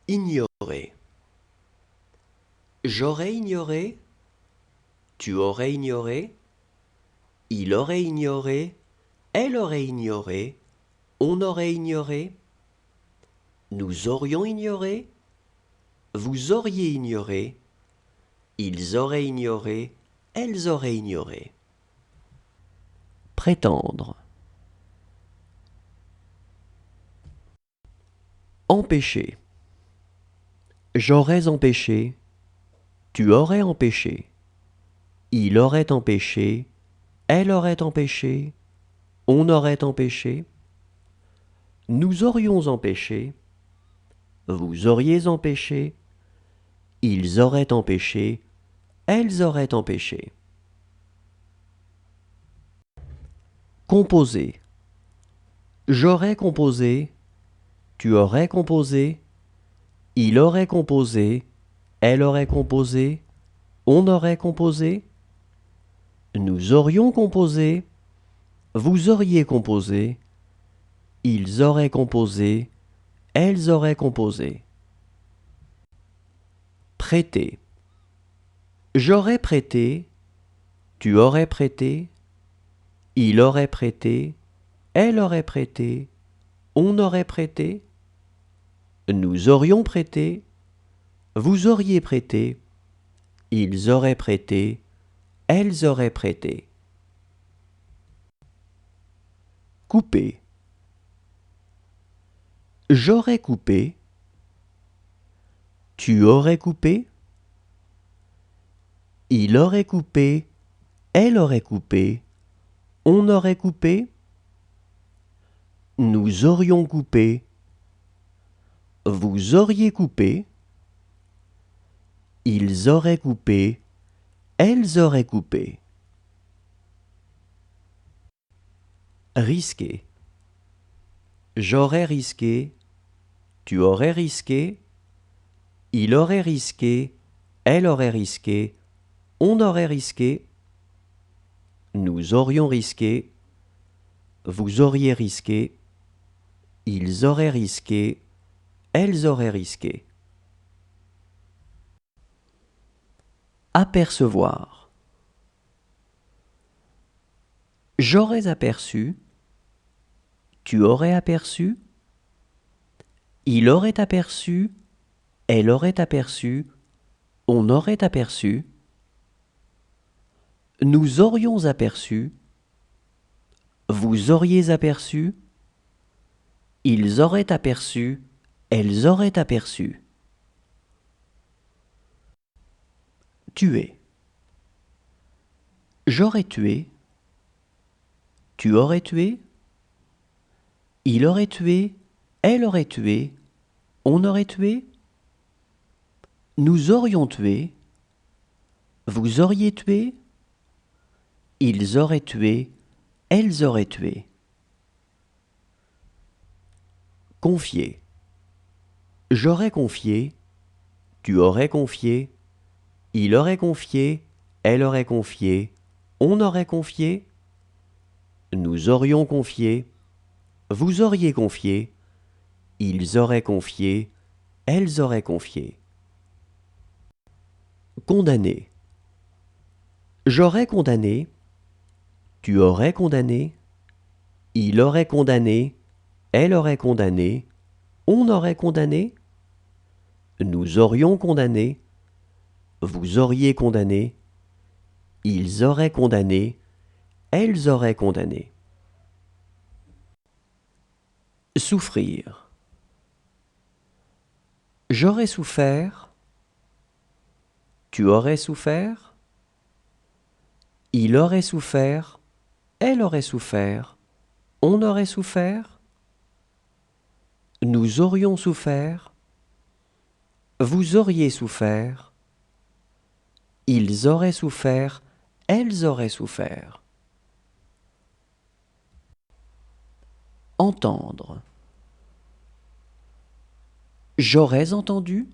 Ignorer. J'aurais ignoré, tu aurais ignoré, il aurait ignoré, elle aurait ignoré, on aurait ignoré, nous aurions ignoré, vous auriez ignoré, ils auraient ignoré, elles auraient ignoré. Prétendre. Empêcher. J'aurais empêché, tu aurais empêché, il aurait empêché, elle aurait empêché, on aurait empêché, nous aurions empêché, vous auriez empêché, ils auraient empêché, elles auraient empêché. Composer. J'aurais composé, tu aurais composé, il aurait composé, elle aurait composé, on aurait composé, nous aurions composé, vous auriez composé, ils auraient composé, elles auraient composé. Prêter. J'aurais prêté, tu aurais prêté, il aurait prêté, elle aurait prêté, on aurait prêté, nous aurions prêté, vous auriez prêté, ils auraient prêté, elles auraient prêté. Couper. J'aurais coupé, tu aurais coupé, il aurait coupé, elle aurait coupé, on aurait coupé, nous aurions coupé, vous auriez coupé, ils auraient coupé, elles auraient coupé. Risquer. J'aurais risqué, tu aurais risqué, il aurait risqué, elle aurait risqué, on aurait risqué, nous aurions risqué, vous auriez risqué, ils auraient risqué, elles auraient risqué. Apercevoir. J'aurais aperçu, tu aurais aperçu, il aurait aperçu, elle aurait aperçu, on aurait aperçu, nous aurions aperçu, vous auriez aperçu, ils auraient aperçu, elles auraient aperçu. Tuer. J'aurais tué, tu aurais tué, il aurait tué, elle aurait tué, on aurait tué, nous aurions tué, vous auriez tué, ils auraient tué, elles auraient tué. Confier. J'aurais confié, tu aurais confié, il aurait confié, elle aurait confié, on aurait confié, nous aurions confié, vous auriez confié, ils auraient confié, elles auraient confié. Condamner. J'aurais condamné, tu aurais condamné, il aurait condamné, elle aurait condamné, on aurait condamné, nous aurions condamné, vous auriez condamné, ils auraient condamné, elles auraient condamné. Souffrir. J'aurais souffert, tu aurais souffert, il aurait souffert, elle aurait souffert, on aurait souffert, nous aurions souffert, vous auriez souffert, ils auraient souffert, elles auraient souffert. Entendre. J'aurais entendu,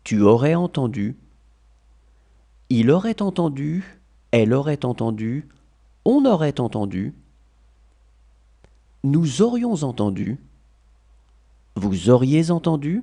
tu aurais entendu, il aurait entendu, elle aurait entendu, on aurait entendu, nous aurions entendu, vous auriez entendu,